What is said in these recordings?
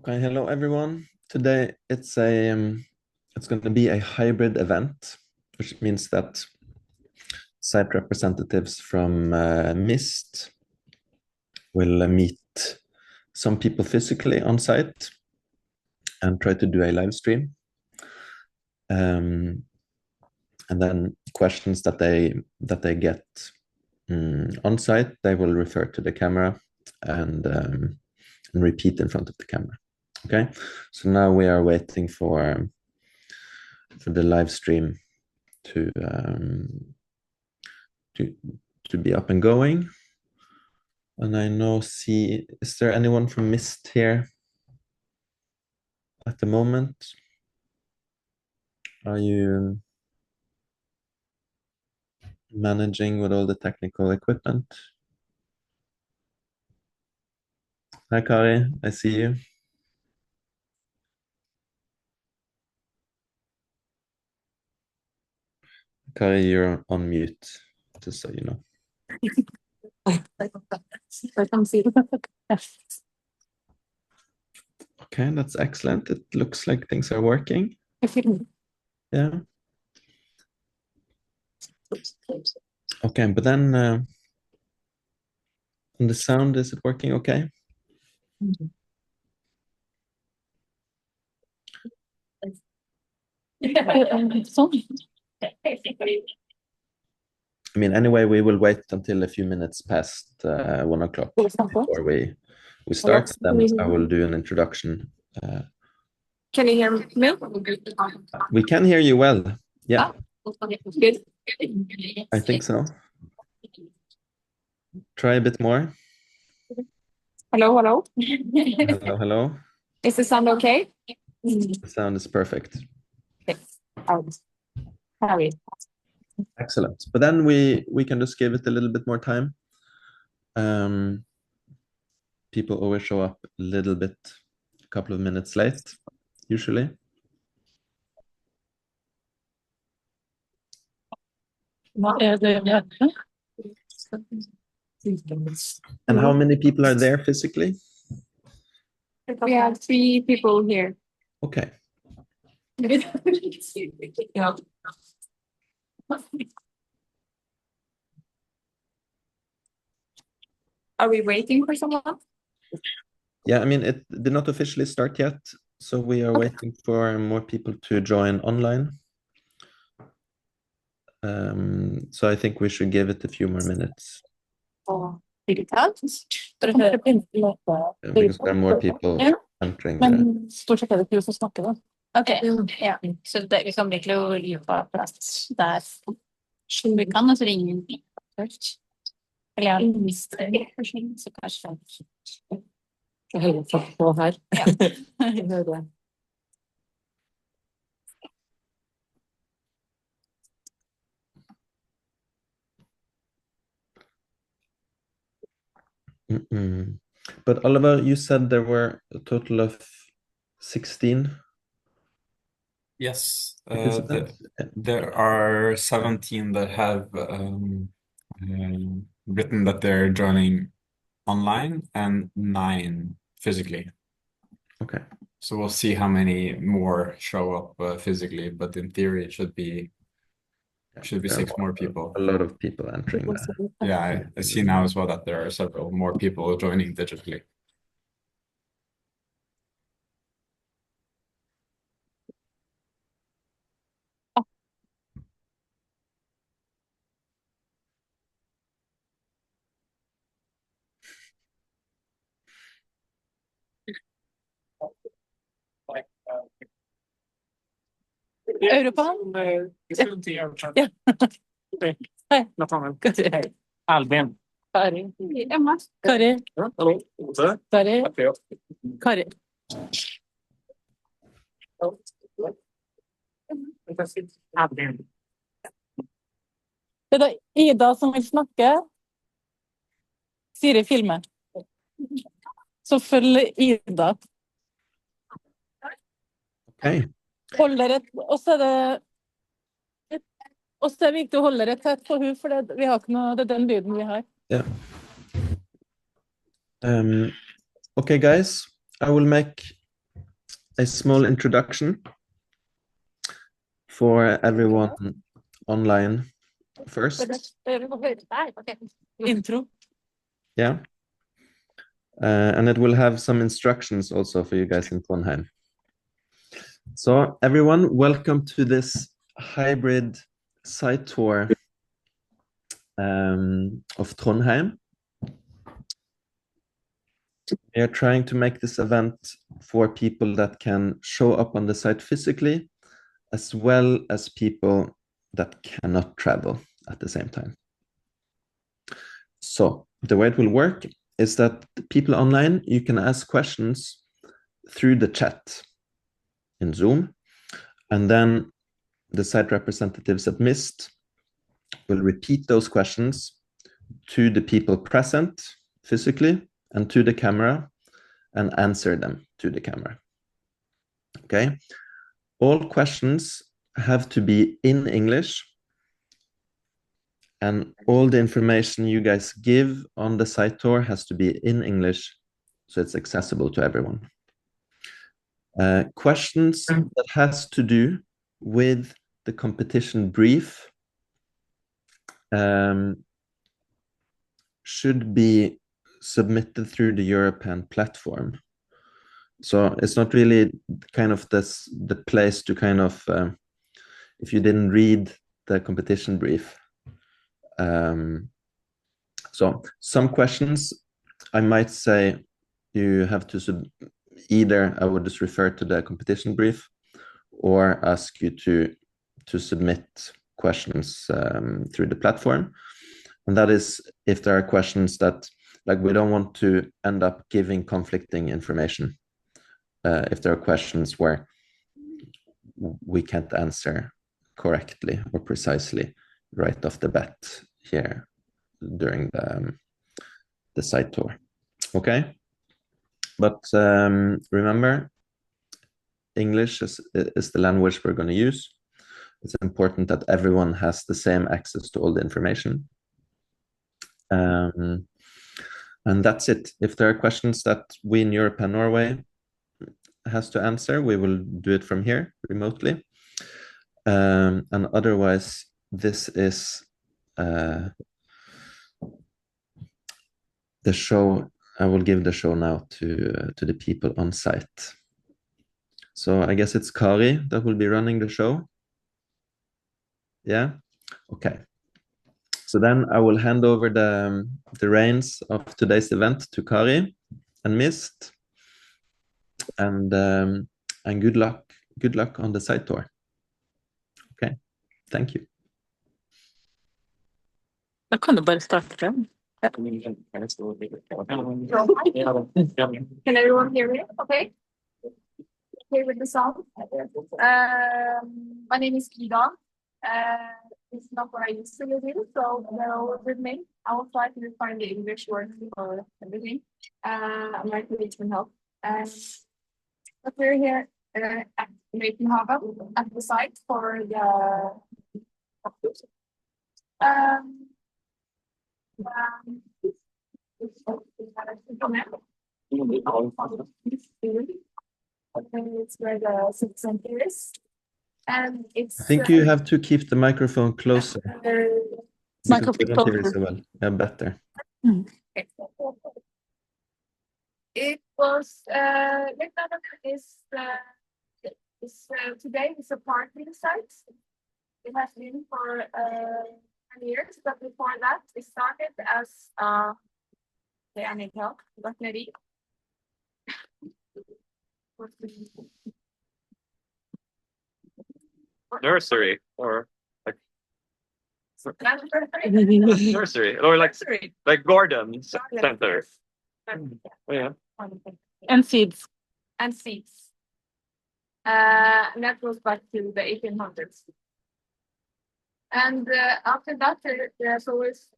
Okay, hello everyone. Today it's going to be a hybrid event, which means that site representatives from MIST will meet some people physically on site and try to do a live stream. And then questions that they get on site, they will refer to the camera and repeat in front of the camera. Okay, so now we are waiting for the live stream to be up and going. And I know, is there anyone from MIST here at the moment? Are you managing with all the technical equipment? Hi, Kari, I see you. Kari, you're on mute, just so you know. Okay, that's excellent. It looks like things are working. Yeah. Okay, but then on the sound, is it working okay? I mean, anyway, we will wait until a few minutes past 1 o'clock before we start. Then I will do an introduction. Can you hear me? We can hear you well. Yeah, Good. I think so. Try a bit more. Hello, hello. Hello, hello. Is the sound okay? The sound is perfect. Yes. Harry. Excellent. But then we can just give it a little bit more time. People always show up a little bit, a couple of minutes late, usually. And how many people are there physically? We have 3 people here. Okay. Yeah. Are we waiting for someone? Yeah, I mean, it did not officially start yet, so we are waiting for more people to join online. So I think we should give it a few more minutes. Because there are more people entering. Ok, ja. Så vi kommer bli til å gi på plass der. Vi kan også ringe først. Eller jeg har mistet det, så kanskje. jeg heller satt på her. Ja. But Oliver, you said there were a total of 16. Yes, participants? there are 17 that have written that they're joining online and 9 physically. Okay. So we'll see how many more show up physically, but in theory it should be There 6 are more people. A lot of people entering that. Yeah, I see now as well that there are several more people joining digitally. Europa? Ja. Hei. Albin. Kari. Emma. Kari. Hallo. Kari. Kari. Albin. Det er Ida som vil snakke. Siri filmer. Så følg Ida. Okay. Hold dere, og så er det viktig å holde dere tett på henne, for vi har ikke noe, det er den lyden vi har. Yeah. Okay, guys, I will make a small introduction for everyone online first. Intro. Yeah. And it will have some instructions also for you guys in Trondheim. So everyone, welcome to this hybrid site tour of Trondheim. We are trying to make this event for people that can show up on the site physically, as well as people that cannot travel at the same time. So the way it will work is that the people online, you can ask questions through the chat in Zoom, and then the site representatives at MIST will repeat those questions to the people present physically and to the camera and answer them to the camera. Okay. All questions have to be in English, and all the information you guys give on the site tour has to be in English, so it's accessible to everyone. Questions that has to do with the competition brief should be submitted through the European platform. So it's not really kind of the place to kind of, if you didn't read the competition brief. So some questions I might say you have to either I would just refer to the competition brief or ask you to submit questions through the platform. And that is if there are questions that, like, we don't want to end up giving conflicting information. If there are questions where we can't answer correctly or precisely right off the bat here during the site tour. Okay? But remember, English is the language we're going to use. It's important that everyone has the same access to all the information. And that's it. If there are questions that we in Europe and Norway has to answer, we will do it from here remotely. And otherwise, this is the show. I will give the show now to the people on site. So I guess it's Kari that will be running the show. Yeah. Okay. So then I will hand over the reins of today's event to Kari and MIST, and good luck on the site tour. Okay, thank you. Da kan du bare starte den. Can everyone hear me? Okay. Okay with the sound. My name is Ida. It's not what I used to live in, so bear with me. I will try to find the English words for everything. My colleagues can help. But we're here at Røykenhavet at the site for the it's where the city center is. And it's I think you have to keep the microphone closer. Microphone We don't hear you closer. so well. Yeah, better. It was today is a parking site. It has been for 10 years, but before that, it started as I need help. Gartneri. Nursery or like Nursery. nursery or like garden center. Yeah. And seeds. And seeds. And that goes back to the 1800s. And after that, there's always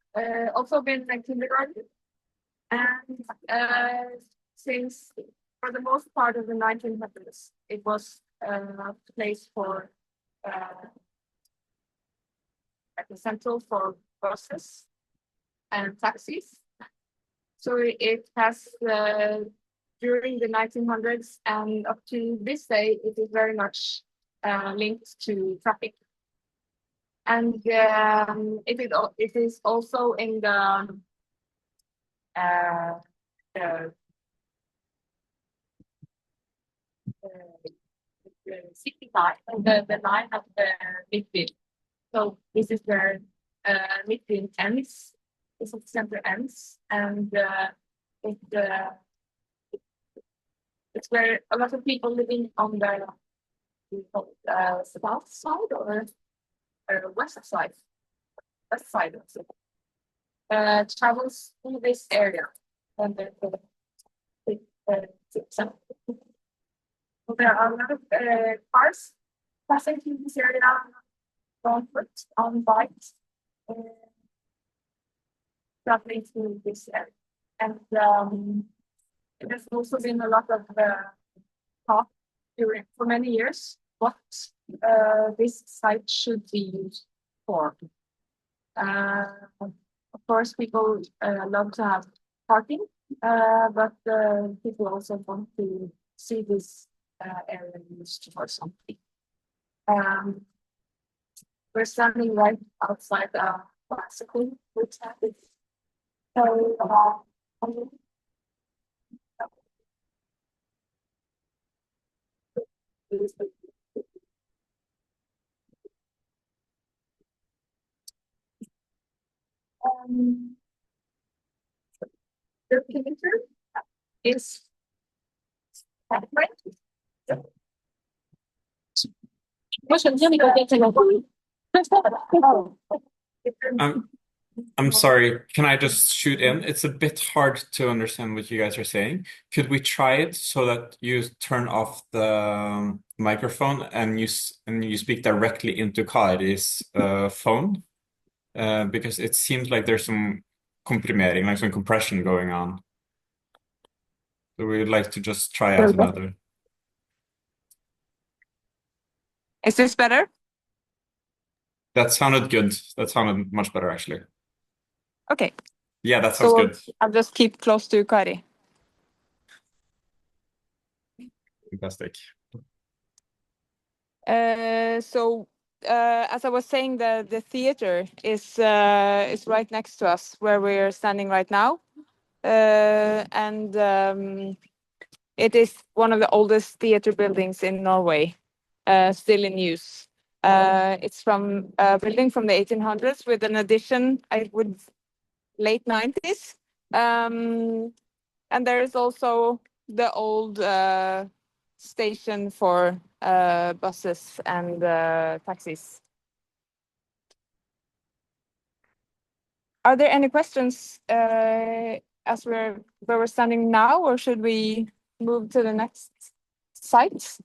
also been a kindergarten. And since for the most part of the 1900s, it was a place for like a central for buses and taxis. So it has during the 1900s, and up to this day, it is very much linked to traffic. And it is also in the the city line, the line of the midfield. So this is where midfield ends. This is center ends, and it, it's where a lot of people living on the south side or west side, also, travels through this area, and so there are a lot of cars passing through this area on foot, on bikes, traveling through this area. And there's also been a lot of talk for many years what this site should be used for. Of course, people love to have parking, but people also want to see this area used for something. We're standing right outside the bicycle, which happens. So, the picture is right. I'm sorry, can I just shoot in? It's a bit hard to understand what you guys are saying. Could we try it so that you turn off the microphone and you speak directly into Kari's phone? Because it seems like there's some comprimering, like some compression going on. So we would like to just try out another. Is this better? That sounded good. That sounded much better, actually. Okay. Yeah, that sounds So good. I'll just keep close to Kari. Fantastic. As I was saying, the theater is right next to us where we're standing right now, and it is one of the oldest theater buildings in Norway, still in use. It's from a building from the 1800s with an addition, I would late 90s. And there is also the old station for buses and taxis. Are there any questions as where we're standing now, or should we move to the next site?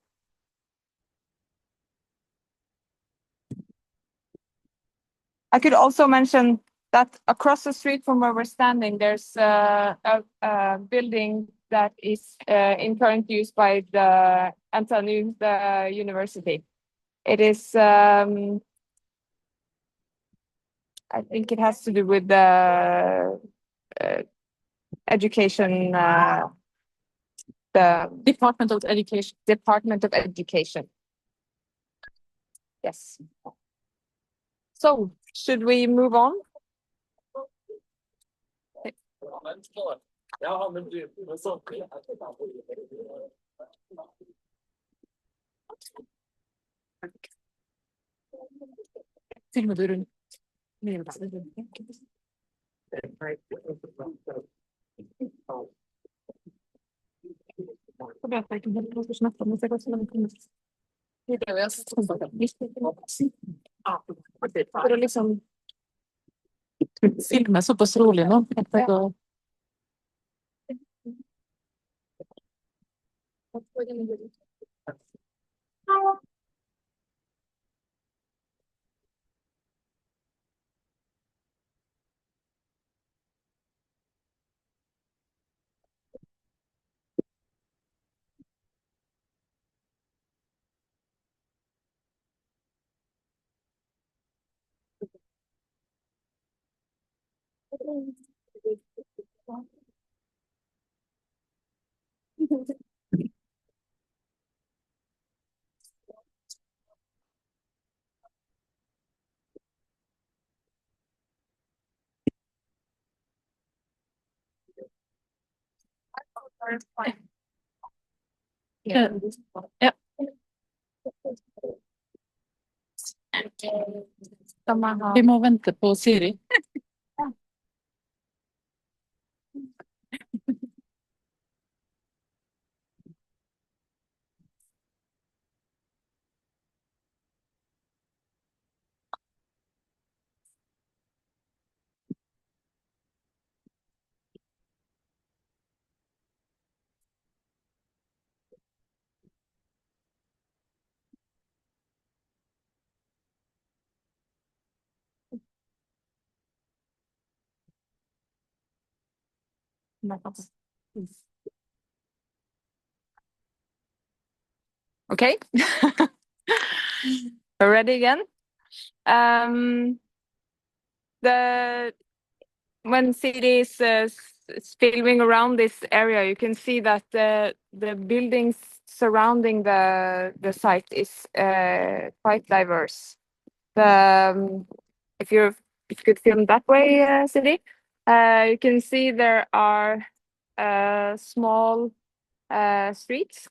I could also mention that across the street from where we're standing, there's a building that is in current use by the NTNU, the university. It is, I think it has to do with the education, the Department of Education. Department of Education. Yes. So, should we move on? For å liksom filme såpass rolig nå. Ja. Vi må vente på Siri. Okay. We're ready again. When Siri is filming around this area, you can see that the buildings surrounding the site is quite diverse. If you could film that way, Siri, you can see there are small streets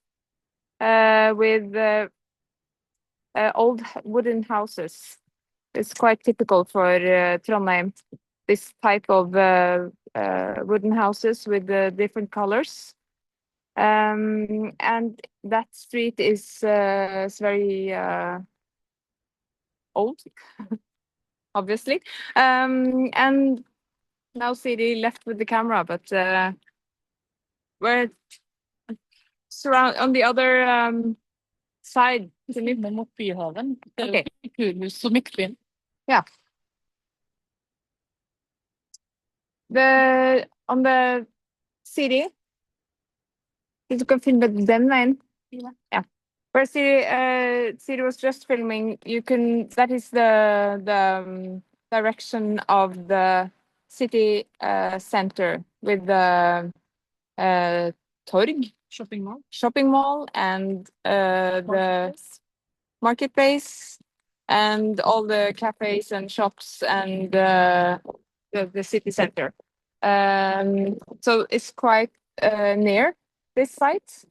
with old wooden houses. It's quite typical for Trondheim, this type of wooden houses with different colors. And that street is very old, obviously. And now Siri left with the camera, but we're on the other side. Mot Byhaven. Okay. Kulhus og Midtbyen. On the Siri, if you can film it den veien. Yeah. Where Siri was just filming, that is the direction of the city center with the torg, shopping mall, and the marketplace, and all the cafes and shops, and the city center. So it's quite near this site,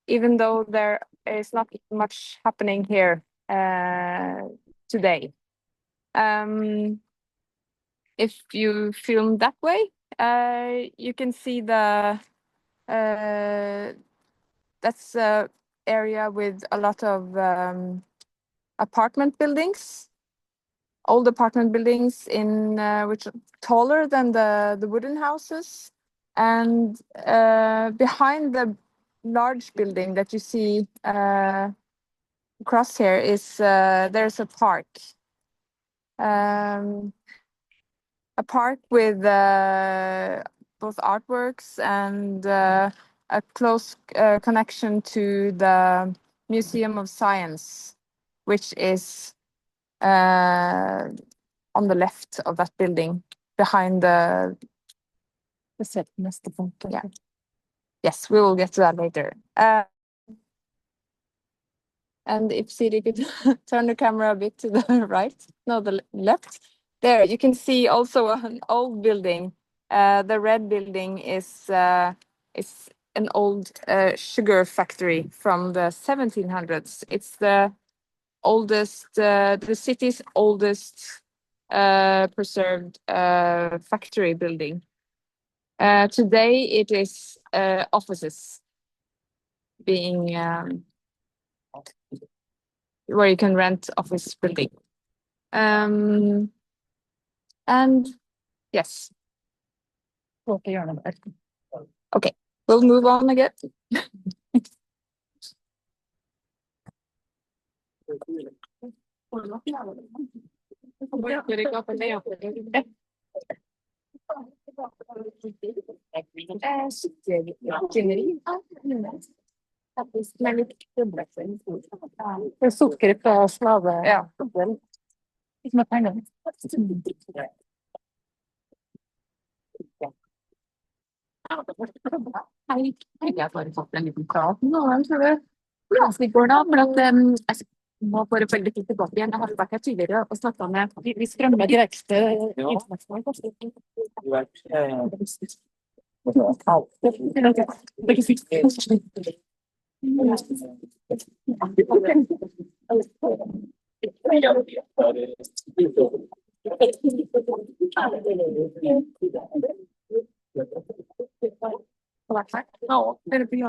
even though there is not much happening here today. If you film that way, you can see that's an area with a lot of apartment buildings, old apartment buildings which are taller than the wooden houses. And behind the large building that you see across here is there's a park. A park with both artworks and a close connection to the Museum of Science, which is on the left of that building, behind the yeah. Yes, we will get to that later. And if Siri could turn the camera a bit to the right, no, the left. There, you can see also an old building. The red building is an old sugar factory from the 1700s. It's the oldest, the city's oldest preserved factory building. Today it is offices being where you can rent office building. And yes. Okay, we'll move on again. For sukkeret fra slave. Ja. Ikke med penger. Hei, jeg har bare fått en liten prat nå, tror jeg. Hvordan går det? For at jeg må bare følge litt tilbake igjen. Jeg har vært her tidligere og snakket med, vi strømmer direkte internasjonalt. Ja,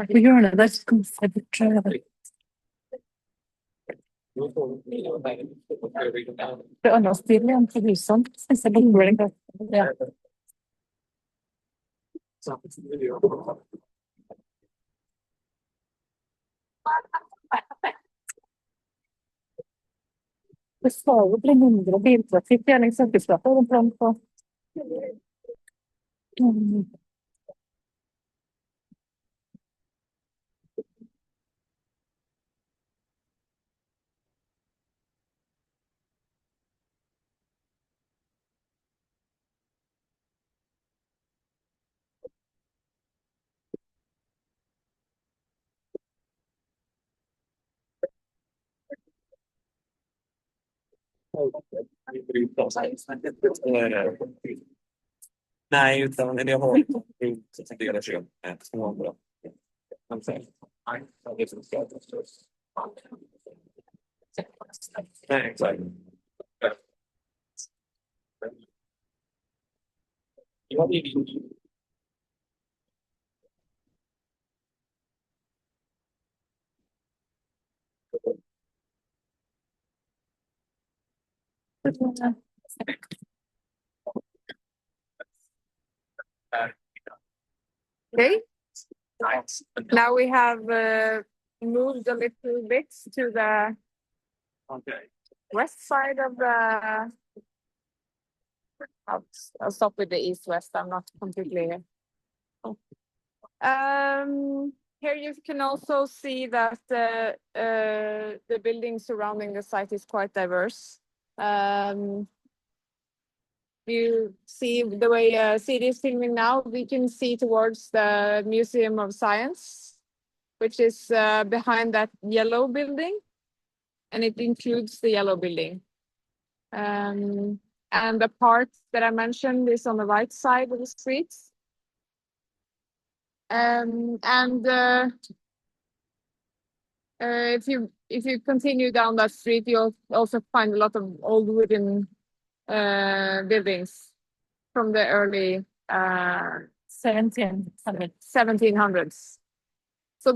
vi gör det. Där ska vi se bort. Det annars blir det en till husen. Sen så blir det. Ja. Det ska ju bli mindre biltrafik. Det är liksom inte så på. Nej, utan det har delar sig med 200. Nej, exakt. Okay. Now we have moved a little bit to the west side of the. I'll stop with the east-west. I'm not completely. Here you can also see that the building surrounding the site is quite diverse. You see the way CD is filming now, we can see towards the Museum of Science, which is behind that yellow building, and it includes the yellow building. And the part that I mentioned is on the right side of the street. If you continue down that street, you'll also find a lot of old wooden buildings from the early 1700s. So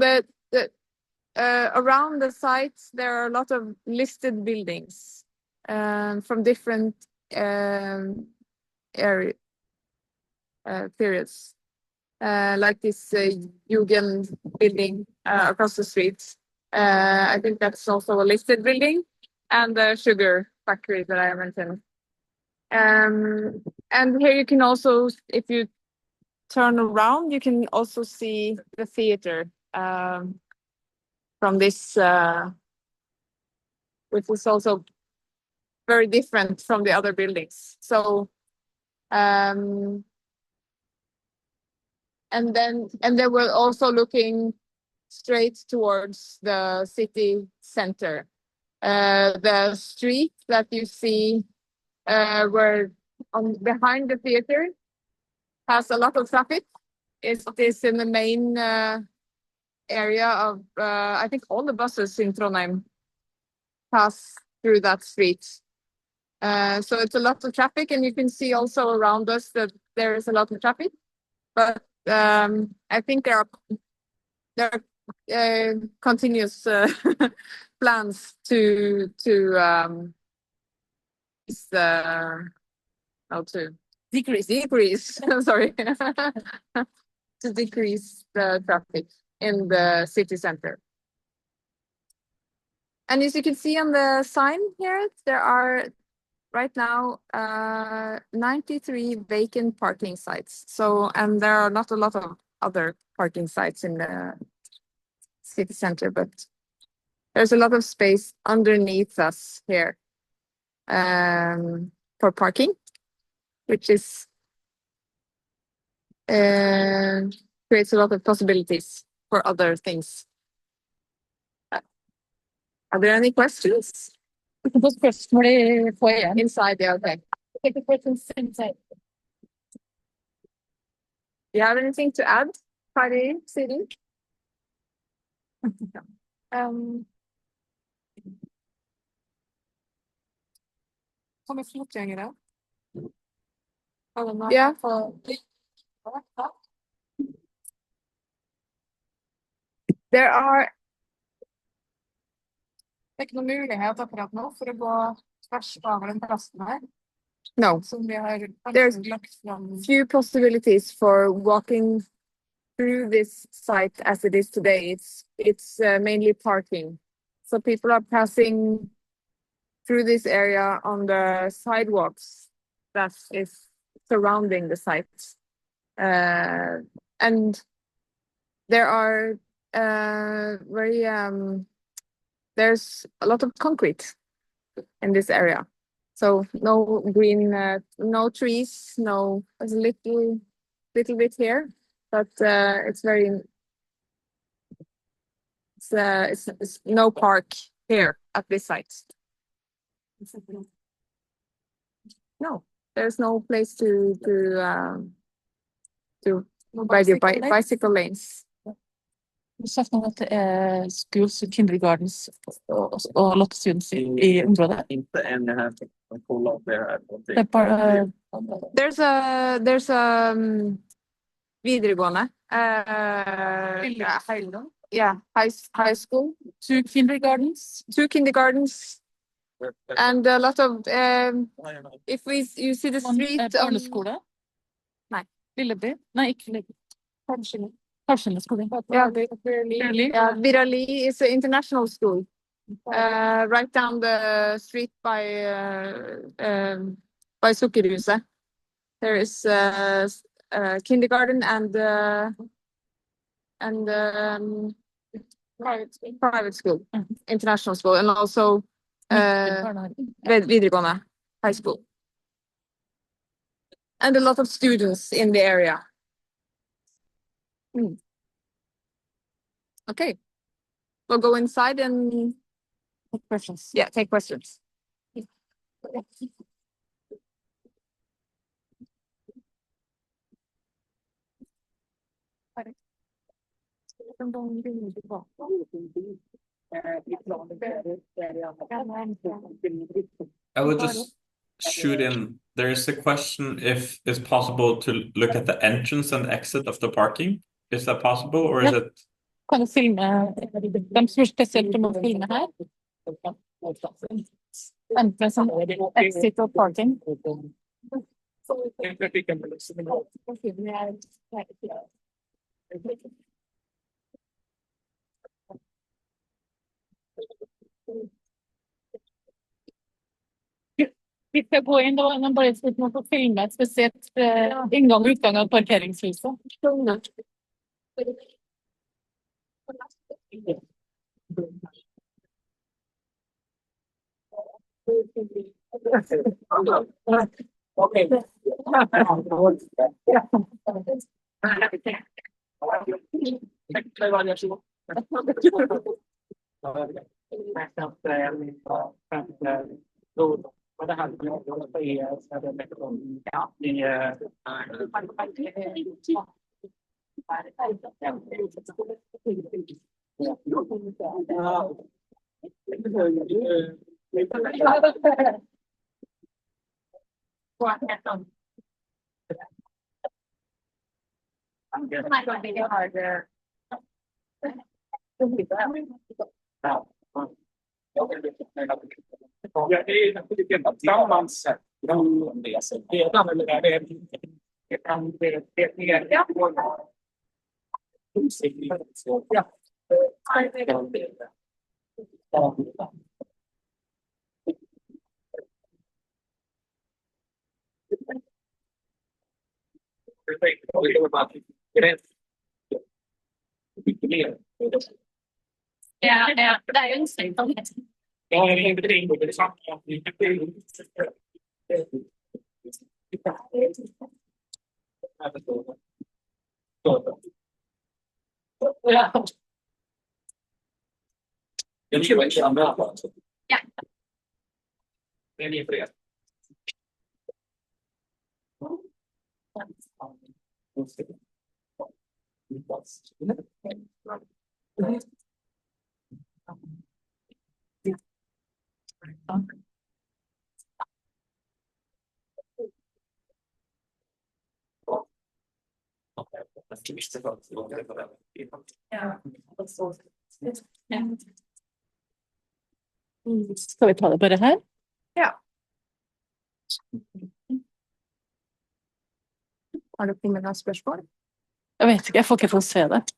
around the site there are a lot of listed buildings from different periods, like this Jugend building across the street. I think that's also a listed building, and the sugar factory that I mentioned. And here you can also, if you turn around, you can also see the theater from this, which is also very different from the other buildings. So, and then we're also looking straight towards the city center. The street that you see where behind the theater has a lot of traffic. It is in the main area of, I think all the buses in Trondheim pass through that street. So it's a lot of traffic, and you can see also around us that there is a lot of traffic. But I think there are continuous plans to decrease sorry to decrease the traffic in the city center. And as you can see on the sign here, there are right now 93 vacant parking sites. So, and there are not a lot of other parking sites in the city center, but there's a lot of space underneath us here for parking, which is creates a lot of possibilities for other things. Are there any questions? Inside, yeah, okay. Take the questions inside. You have anything to add, Kari Siri? Kommer fotgängare. Yeah. There are Det är inte någon möjlighet akkurat nå för att gå tvärs över den plassen här. no. Som vi har There's lagt fram. few possibilities for walking through this site as it is today. It's mainly parking. So people are passing through this area on the sidewalks that is surrounding the site. And there are there's a lot of concrete in this area. So no green, no trees, there's a little bit here, but it's no park here at this site. No, there's no place to ride your bicycle lanes. Du sa att det är schools, kindergartens och lot of students i området. Inte en här kolla där. Det är bara There's a videregående. Yeah, high school. two kindergartens. Two kindergartens and a lot of if you see the street on Barneskole. Nej. Lilleby. Nej, ikke Lilleby. Karlskinneskolen. Yeah. Really? Yeah, Virali is an international school. Right down the street by Sukkerhuset. There is kindergarten and private school, international school, and also videregående high school. And a lot of students in the area. Okay. We'll go inside and Take questions. yeah, take questions. I will just shoot in. There is a question if it's possible to look at the entrance and exit of the parking. Is that possible, or is Yeah. it? Kan du filme de som spesielt må filme her? Entrance and exit of parking. Vi skal gå inn da, men bare så man får filme spesielt inngang og utgang av parkeringshuset. Ja, det er jo en strengt. Ja. Skal vi ta det bare her? Ja. Har du kommet med spørsmål? Jeg vet ikke, jeg får ikke få se det.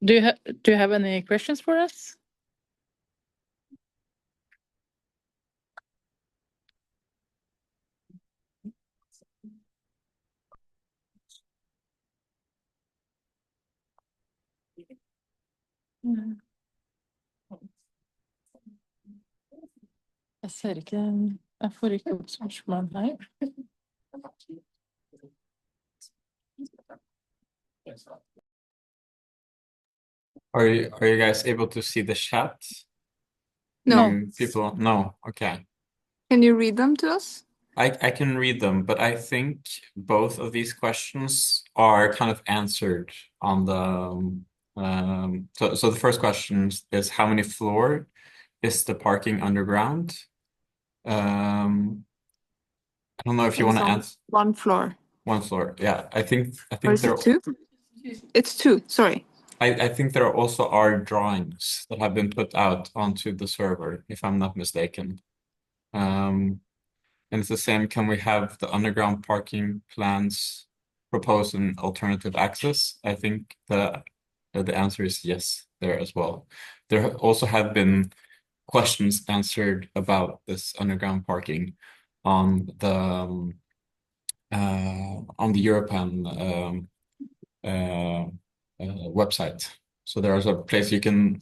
Do you have any questions for us? Jeg ser ikke, jeg får ikke opp spørsmål her. Are you guys able to see the chat? No. People, no. Okay. Can you read them to us? I can read them, but I think both of these questions are kind of answered on the so the first question is how many floor is the parking underground? I don't know if you want to answer. One floor. One floor, yeah. I think Or is there it two? It's two, sorry. I think there also are drawings that have been put out onto the server, if I'm not mistaken. And it's the same, can we have the underground parking plans propose an alternative access? I think the answer is yes there as well. There also have been questions answered about this underground parking on the European website. So there's a place you can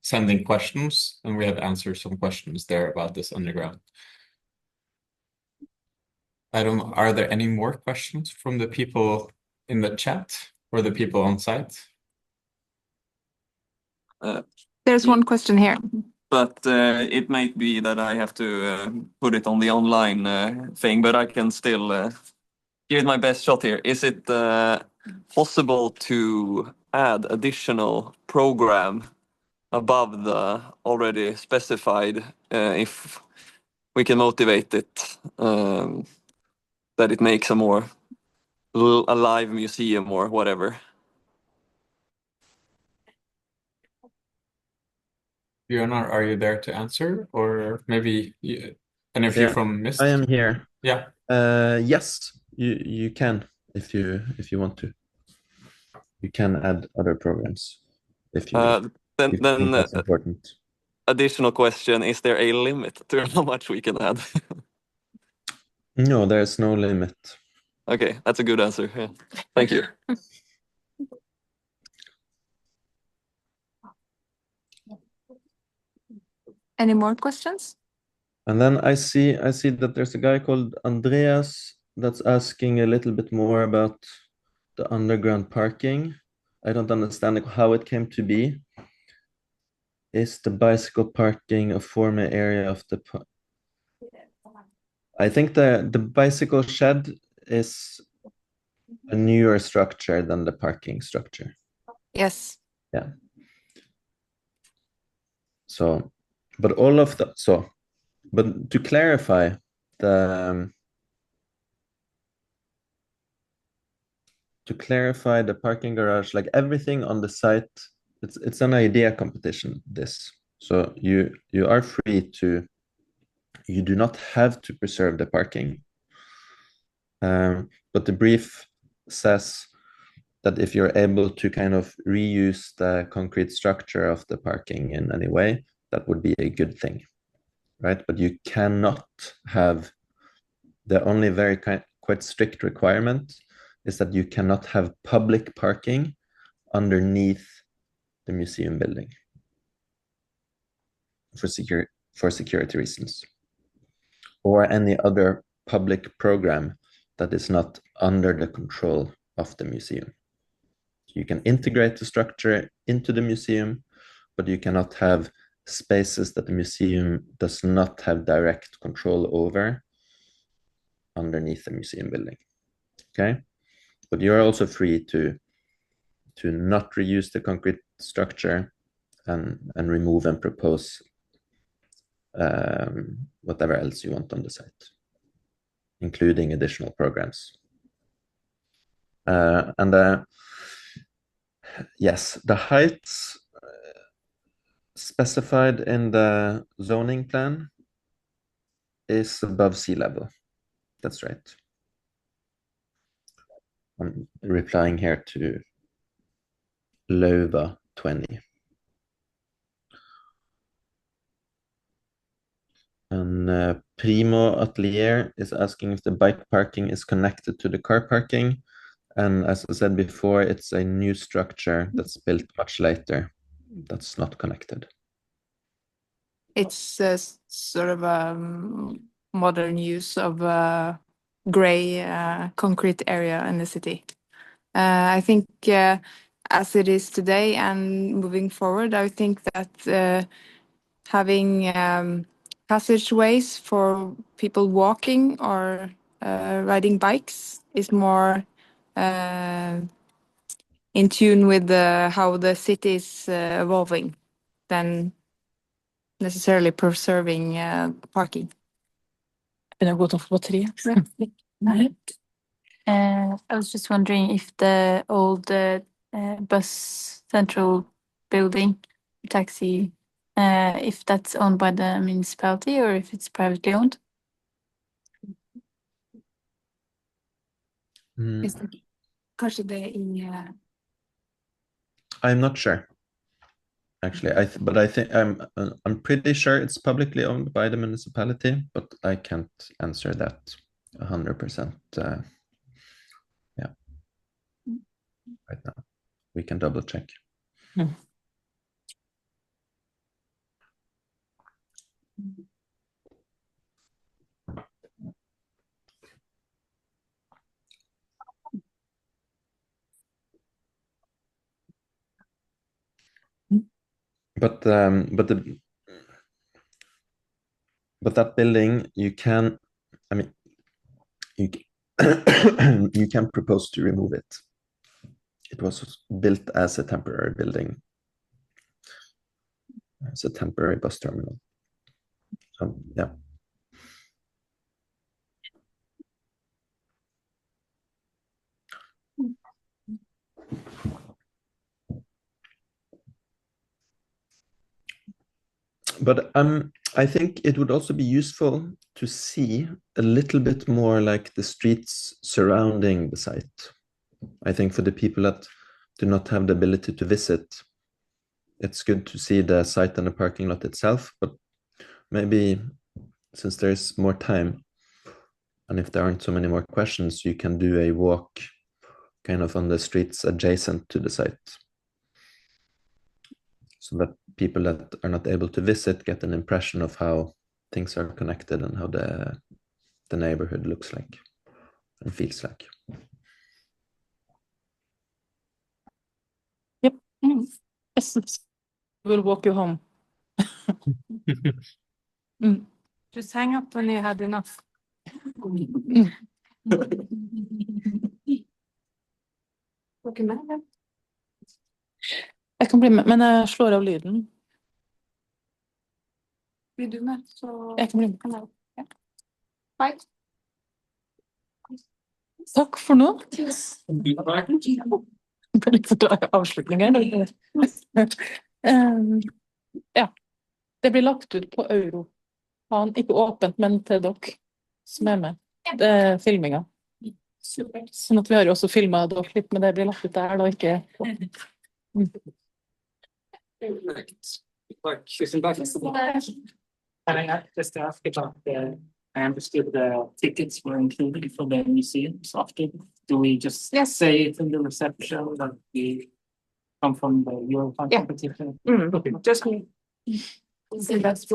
send in questions, and we have answered some questions there about this underground. I don't know, are there any more questions from the people in the chat or the people on site? There's one question here. But it might be that I have to put it on the online thing, but I can still give it my best shot here. Is it possible to add additional program above the already specified if we can motivate it that it makes a more alive museum or whatever? Björnar, are you there to answer, or maybe any of you from Mist? I am here. Yeah. Yes, you can if you want to. You can add other programs if you think that's important. Additional question: is there a limit to how much we can add? No, there's no limit. Okay, that's a good answer. Yeah. Thank you. Any more questions? And then I see that there's a guy called Andreas that's asking a little bit more about the underground parking. I don't understand how it came to be. Is the bicycle parking a former area of the I think the bicycle shed is a newer structure than the parking structure. Yes. Yeah. So, but all of the but to clarify the parking garage, like everything on the site, it's an idea competition. This, so you are free to. You do not have to preserve the parking, but the brief says that if you're able to kind of reuse the concrete structure of the parking in any way, that would be a good thing. right? But you cannot have, the only very quite strict requirement is that you cannot have public parking underneath the museum building for security reasons, or any other public program that is not under the control of the museum. You can integrate the structure into the museum, but you cannot have spaces that the museum does not have direct control over underneath the museum building. Okay, but you're also free to not reuse the concrete structure and remove and propose whatever else you want on the site, including additional programs. Yes, the heights specified in the zoning plan is above sea level. That's right. I'm replying here to Lova 20. And Primo Atelier is asking if the bike parking is connected to the car parking. And as I said before, it's a new structure that's built much later. That's not connected. It's a sort of a modern use of a gray concrete area in the city. I think as it is today and moving forward, I think that having passageways for people walking or riding bikes is more in tune with how the city is evolving than necessarily preserving parking. Begynner å gå tom for batteri. I was just wondering if the old bus central building, taxi, if that's owned by the municipality or if it's privately owned. Kanskje det I'm not sure. Actually, but I think I'm pretty sure it's publicly owned by the municipality, but I can't answer that 100%. Yeah, right now we can double check. But that building, you can, I mean, you can propose to remove it. It was built as a temporary building, as a temporary bus terminal. So yeah. But I think it would also be useful to see a little bit more like the streets surrounding the site. I think for the people that do not have the ability to visit, it's good to see the site and the parking lot itself, but maybe since there's more time, and if there aren't so many more questions, you can do a walk kind of on the streets adjacent to the site, so that people that are not able to visit get an impression of how things are connected and how the neighborhood looks like and feels like. Yep. Yes. We'll walk you home. Just hang up when you had enough. Jeg kan bli med, men jeg slår av lyden. Blir du med, så Jeg kan bli med. Ja. Hei. Takk for nå. Bare for å ha avslutninger. Ja. Det blir lagt ut på Euro. Ikke åpent, men til dere som er med. Det er filminga. Sånn at vi har jo også filmet dere litt, men det blir lagt ut der da, ikke... Perfect. Like, tusen takk. Just ask about I understood the tickets were included for the museums often. Do we just Yes. say it in the reception that we come from the Eurofund Yeah. competition? Mm, Okay. just me. So that's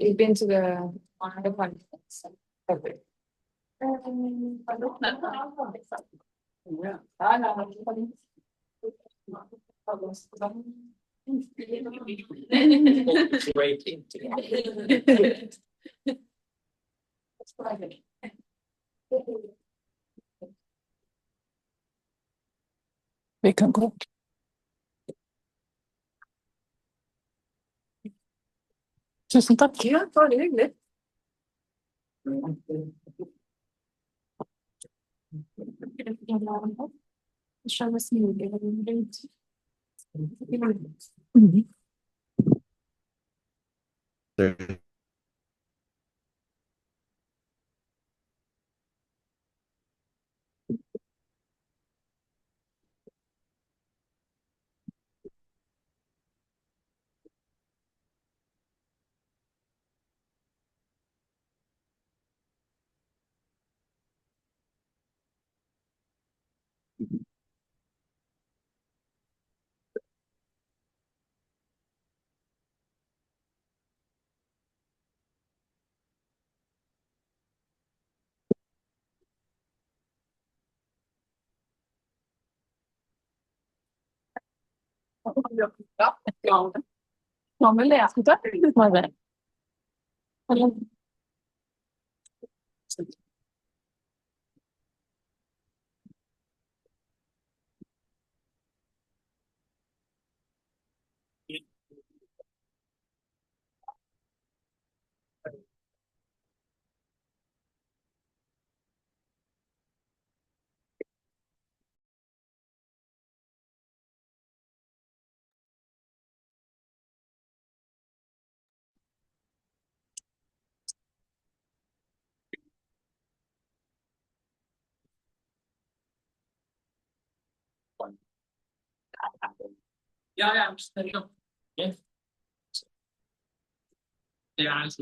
you've been to the conference. Okay. Great. Vi kan gå. Tusen takk. Ja, bare hyggelig. Skjønner smulig rundt. There Ja, de vill läsa det. Eller Yeah, yeah, I'm just there you go. Yeah. Yeah, it's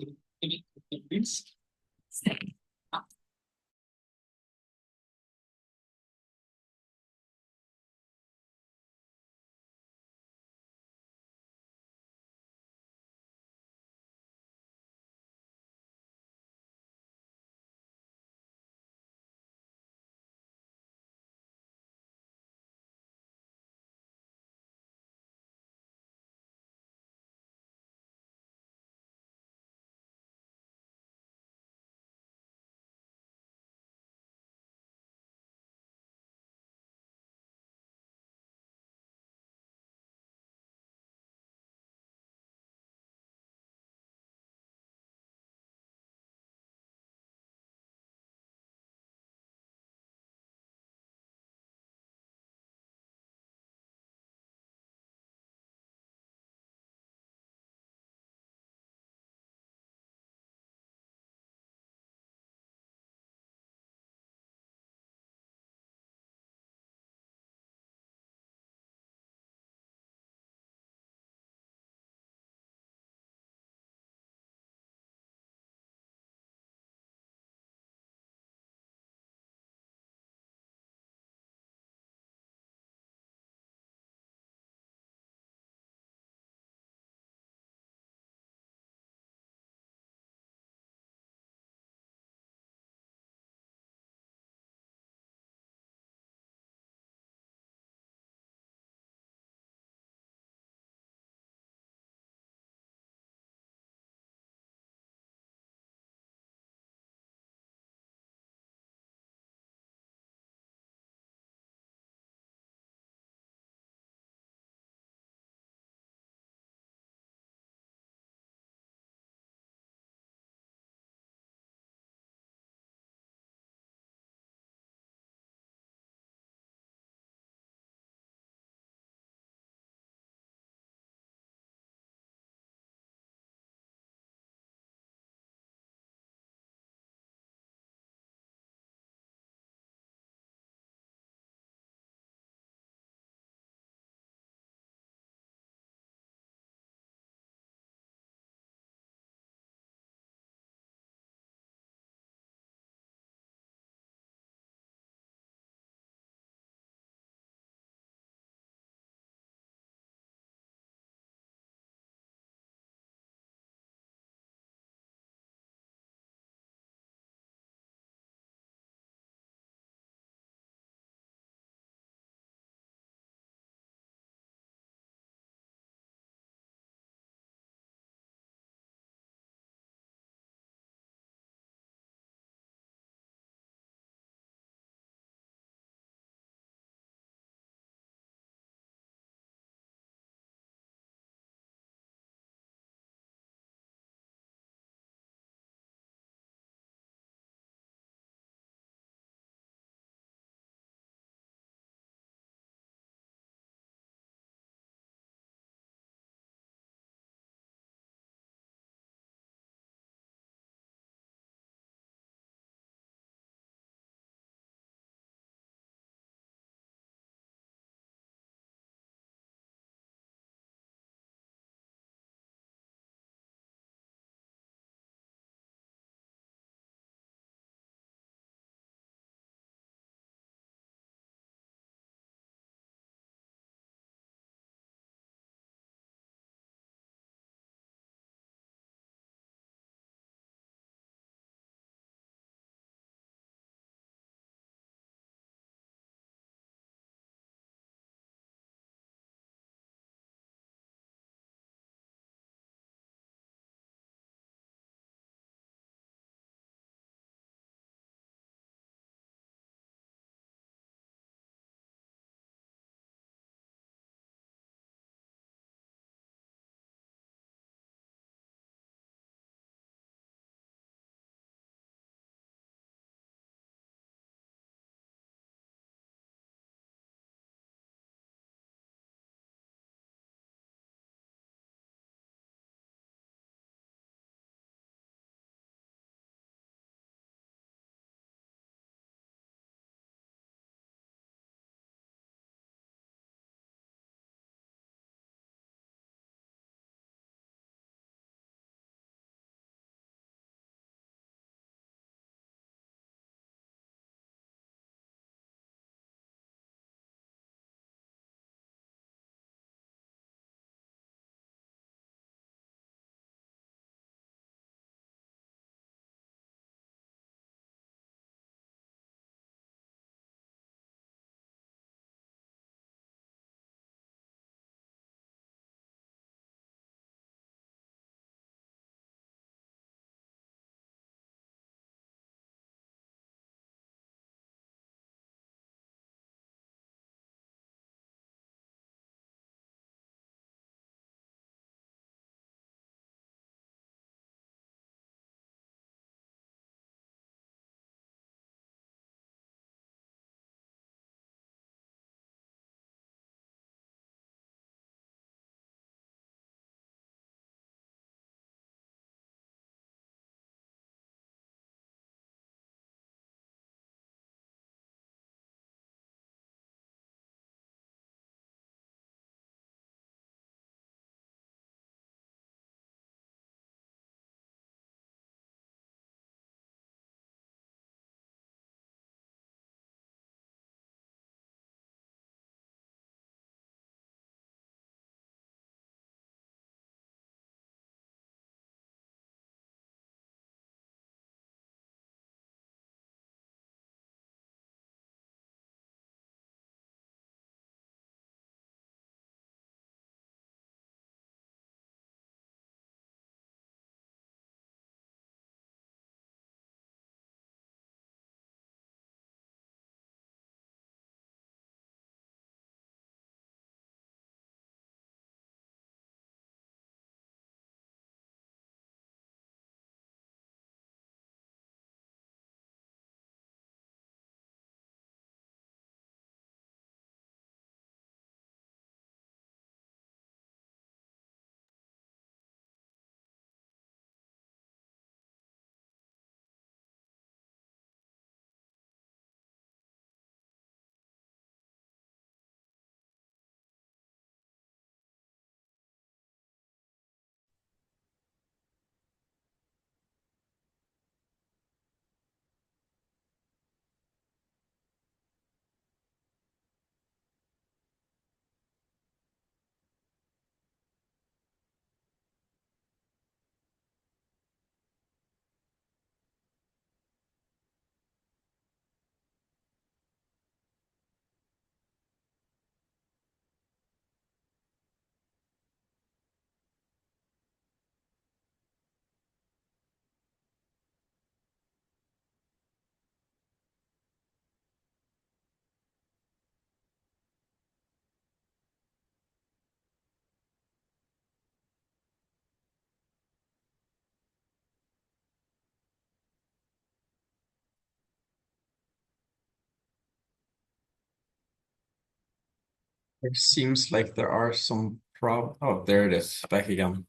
There seems like there are some oh, there it is, back again.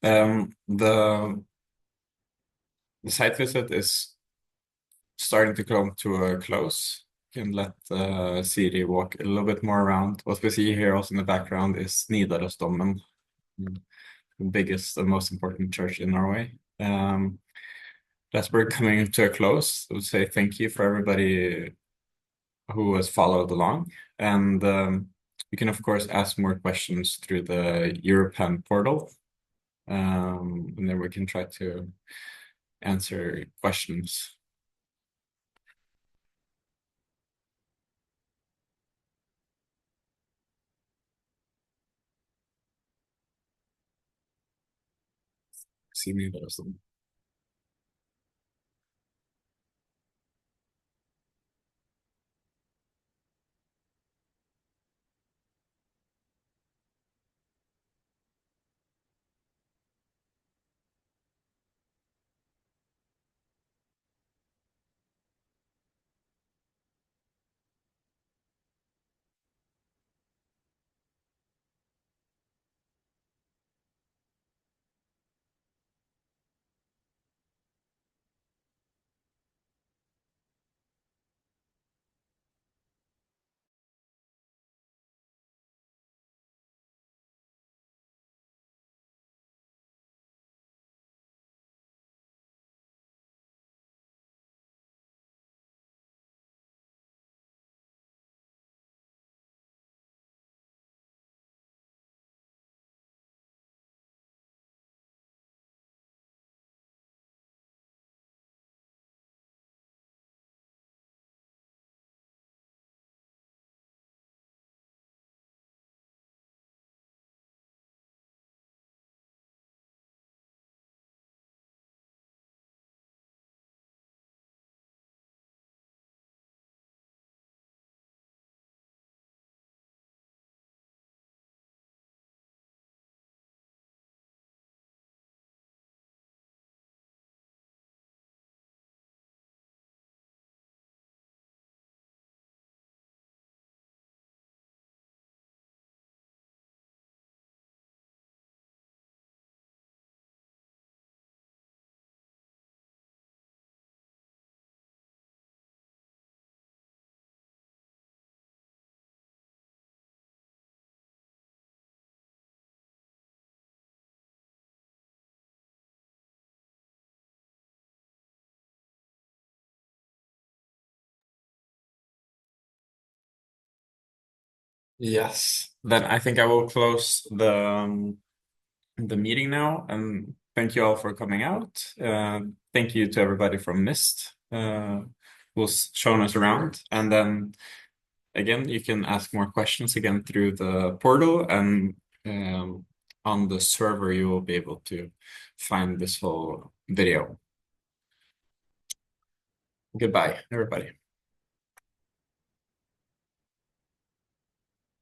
The site visit is starting to come to a close. You can let Siri walk a little bit more around. What we see here also in the background is Nidarosdomen, the biggest and most important church in Norway. As we're coming to a close, I would say thank you for everybody who has followed along. And you can, of course, ask more questions through the Europan portal. And then we can try to answer questions. See me those. Yes, then I think I will close the meeting now, and thank you all for coming out. Thank you to everybody from Mist who's shown us around, and then again you can ask more questions again through the portal, and on the server you will be able to find this whole video. Goodbye, everybody.